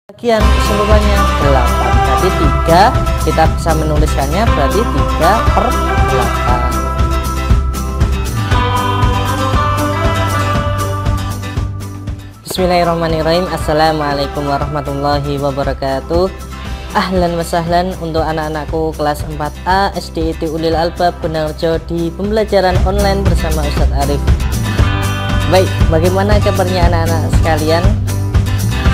bagian keseluruhannya 8, berarti 3 kita bisa menuliskannya berarti 3/8. Bismillahirrahmanirrahim. Assalamualaikum warahmatullahi wabarakatuh. Ahlan wa sahlan untuk anak-anakku kelas 4A SDIT Ulil Albab Benarjo di pembelajaran online bersama Ustadz Arif. Baik, bagaimana kabarnya anak-anak sekalian?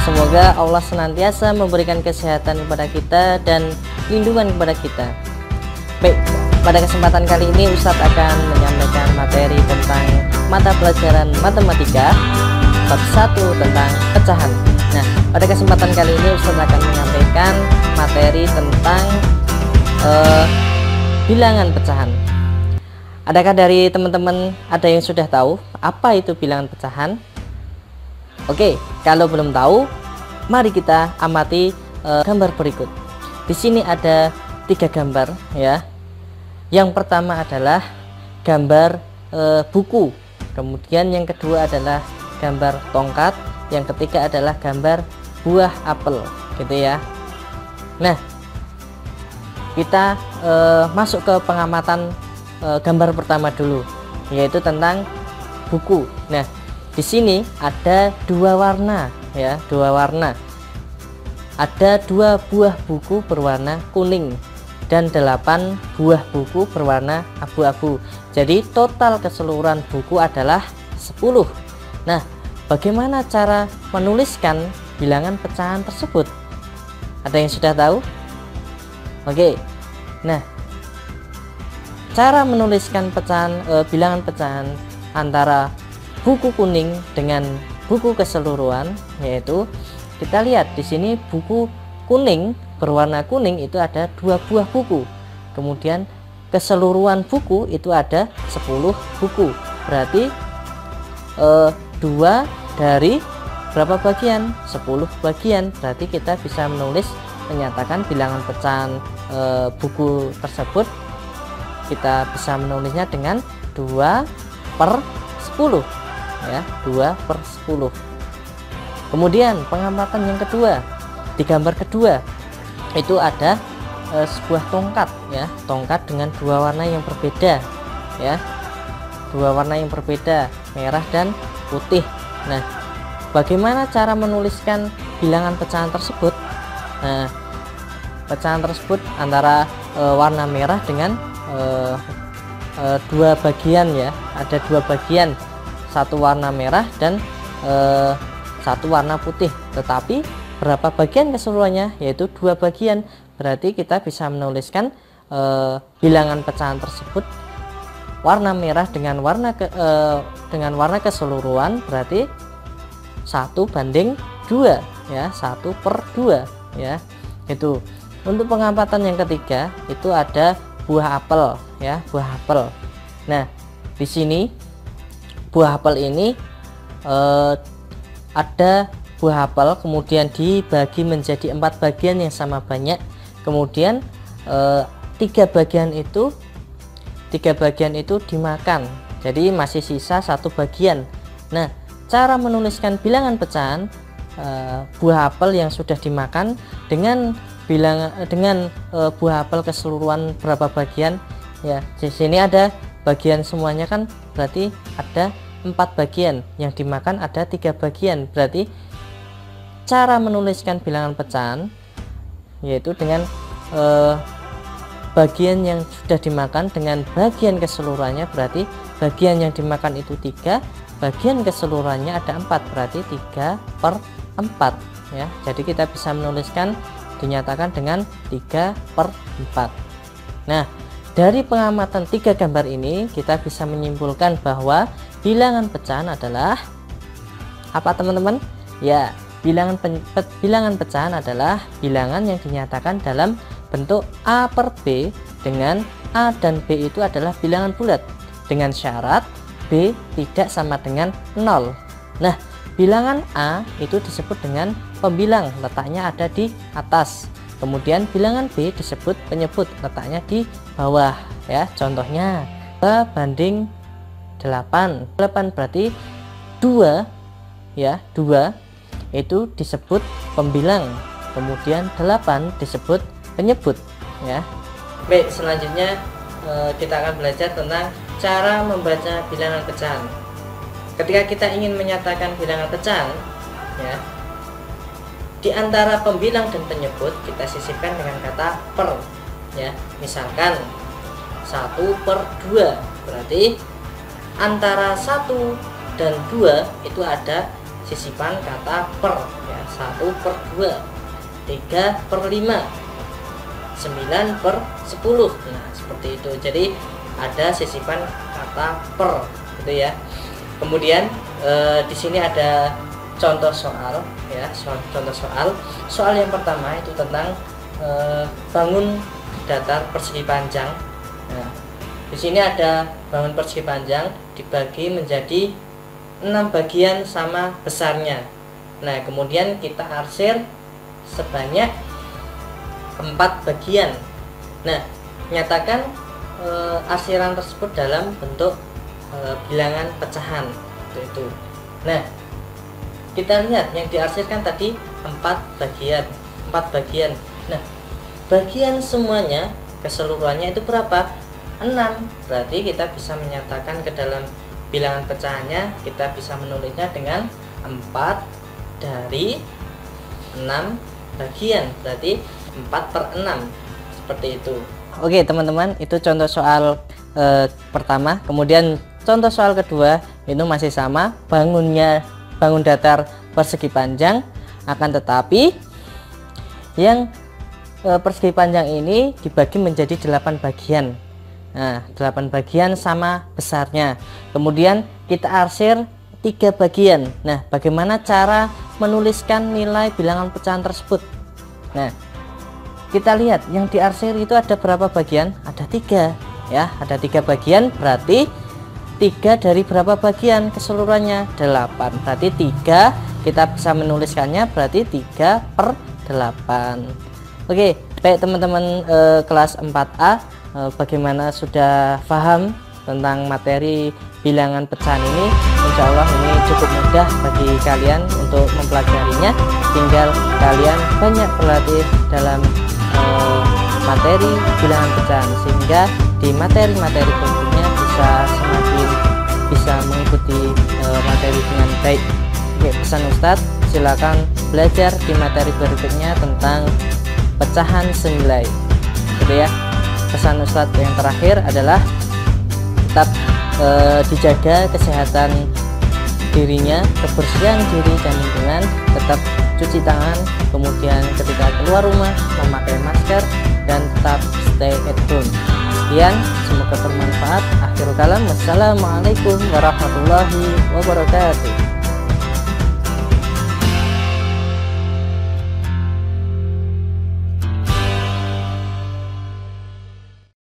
Semoga Allah senantiasa memberikan kesehatan kepada kita dan lindungan kepada kita. Baik, pada kesempatan kali ini Ustadz akan menyampaikan materi tentang mata pelajaran matematika bab 1 tentang pecahan. Nah, pada kesempatan kali ini Ustadz akan menyampaikan materi tentang bilangan pecahan. Adakah dari teman-teman ada yang sudah tahu apa itu bilangan pecahan? Oke, kalau belum tahu, mari kita amati gambar berikut. Di sini ada 3 gambar ya. Yang pertama adalah gambar buku, kemudian yang kedua adalah gambar tongkat, yang ketiga adalah gambar buah apel, gitu ya. Nah, kita masuk ke pengamatan gambar pertama dulu, yaitu tentang buku. Nah, di sini ada 2 warna ya, 2 warna. Ada 2 buah buku berwarna kuning dan 8 buah buku berwarna abu-abu. Jadi total keseluruhan buku adalah 10. Nah, bagaimana cara menuliskan bilangan pecahan tersebut? Ada yang sudah tahu? Oke. Nah, cara menuliskan bilangan pecahan antara buku kuning dengan buku keseluruhan, yaitu kita lihat di sini buku kuning berwarna kuning itu ada 2 buah buku, kemudian keseluruhan buku itu ada 10 buku, berarti 2 dari berapa bagian? 10 bagian, berarti kita bisa menyatakan bilangan pecahan buku tersebut. Kita bisa menulisnya dengan 2/10 ya, 2/10. Kemudian pengamatan yang kedua, di gambar kedua itu ada sebuah tongkat ya, tongkat dengan 2 warna yang berbeda ya, 2 warna yang berbeda, merah dan putih. Nah, bagaimana cara menuliskan bilangan pecahan tersebut? Nah, pecahan tersebut antara warna merah dengan 2 bagian ya, ada 2 bagian, 1 warna merah dan 1 warna putih, tetapi berapa bagian keseluruhannya? Yaitu 2 bagian, berarti kita bisa menuliskan bilangan pecahan tersebut warna merah dengan warna keseluruhan, berarti 1/2 ya, 1/2 ya. Itu untuk pengamatan yang ketiga itu ada buah apel ya, buah apel. Nah, di sini buah apel ini ada buah apel kemudian dibagi menjadi 4 bagian yang sama banyak, kemudian 3 bagian itu dimakan, jadi masih sisa 1 bagian. Nah, cara menuliskan bilangan pecahan buah apel yang sudah dimakan dengan buah apel keseluruhan berapa bagian ya. Di sini ada bagian semuanya kan, berarti ada 4 bagian, yang dimakan ada 3 bagian, berarti cara menuliskan bilangan pecahan yaitu dengan bagian yang sudah dimakan dengan bagian keseluruhannya, berarti bagian yang dimakan itu 3, bagian keseluruhannya ada 4, berarti 3/4 ya. Jadi kita bisa menuliskan, dinyatakan dengan 3/4. Nah, dari pengamatan 3 gambar ini kita bisa menyimpulkan bahwa bilangan pecahan adalah apa teman-teman? Ya, bilangan pecahan adalah bilangan yang dinyatakan dalam bentuk A/B, dengan A dan B itu adalah bilangan bulat dengan syarat B tidak sama dengan 0. Nah, bilangan A itu disebut dengan pembilang, letaknya ada di atas. Kemudian bilangan B disebut penyebut, letaknya di bawah ya. Contohnya 2/8. 8 berarti 2 ya, 2 itu disebut pembilang, kemudian 8 disebut penyebut ya. Baik, selanjutnya kita akan belajar tentang cara membaca bilangan pecahan. Ketika kita ingin menyatakan bilangan pecahan ya, di antara pembilang dan penyebut kita sisipkan dengan kata per ya. Misalkan 1/2, berarti antara 1 dan 2 itu ada sisipan kata per ya. 1/2, 3/5, 9/10. Nah, seperti itu. Jadi ada sisipan kata per gitu ya. Kemudian di sini ada contoh soal ya. Contoh soal yang pertama itu tentang bangun datar persegi panjang. Nah, di sini ada bangun persegi panjang dibagi menjadi 6 bagian sama besarnya. Nah, kemudian kita arsir sebanyak 4 bagian. Nah, nyatakan arsiran tersebut dalam bentuk bilangan pecahan itu. Nah, kita lihat yang diarsirkan tadi 4 bagian. Nah, bagian semuanya keseluruhannya itu berapa? 6. Berarti kita bisa menyatakan ke dalam bilangan pecahannya, kita bisa menulisnya dengan 4 dari 6 bagian, berarti 4/6 seperti itu. Oke teman-teman, itu contoh soal pertama. Kemudian contoh soal kedua itu masih sama, bangun datar persegi panjang, akan tetapi yang persegi panjang ini dibagi menjadi 8 bagian. Nah, 8 bagian sama besarnya. Kemudian kita arsir 3 bagian. Nah, bagaimana cara menuliskan nilai bilangan pecahan tersebut? Nah, kita lihat yang diarsir itu ada berapa bagian? Ada 3 ya, ada 3 bagian, berarti 3 dari berapa bagian keseluruhannya? 8. Berarti 3 kita bisa menuliskannya berarti 3/8. Oke, baik teman-teman kelas 4A, bagaimana sudah paham tentang materi bilangan pecahan ini? Insya Allah ini cukup mudah bagi kalian untuk mempelajarinya. Tinggal kalian banyak berlatih dalam materi bilangan pecahan, sehingga di materi-materi berikutnya semakin bisa mengikuti materi dengan baik. Oke, pesan Ustadz, silakan belajar di materi berikutnya tentang pecahan senilai. Gitu ya. Pesan Ustadz yang terakhir adalah tetap dijaga kesehatan dirinya, kebersihan diri dan lingkungan, tetap cuci tangan, kemudian ketika keluar rumah memakai masker, dan tetap stay at home. Sekian, semoga bermanfaat. Akhirul kalam, wassalamualaikum warahmatullahi wabarakatuh.